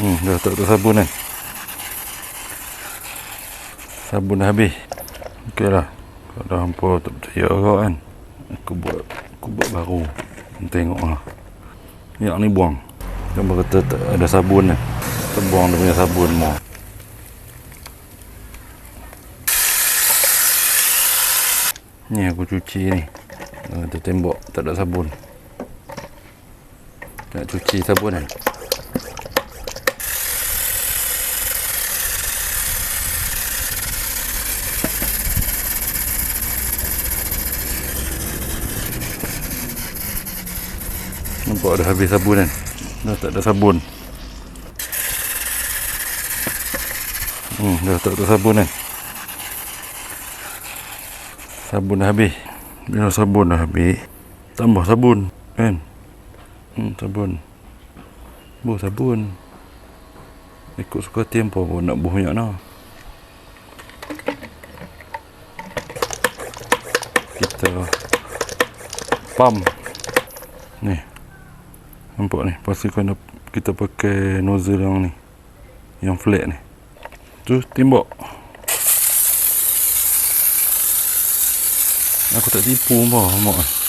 Dah tak sabun kan. Sabun dah habis. Okey lah. Kalau hampa tak percaya kau kan, Aku buat baru. Tengok lah. Yang ni buang. Hampa kata tak ada sabun kan. Kita buang dia punya sabun mau. Ni aku cuci ni. Ada tembok tak ada sabun. Nak cuci sabun kan. Nampak dah habis sabun kan. Dah tak ada sabun. Dah tak ada sabun kan. Sabun dah habis. Bila sabun dah habis, tambah sabun kan. Sabun. Buh sabun. Ikut suka hati hampa pun nak buh banyak nak. Kita pump. Ni. Nampak ni, pastikan kita pakai nozzle yang ni. Yang flat ni. Tu tembak. Aku tak tipu mak.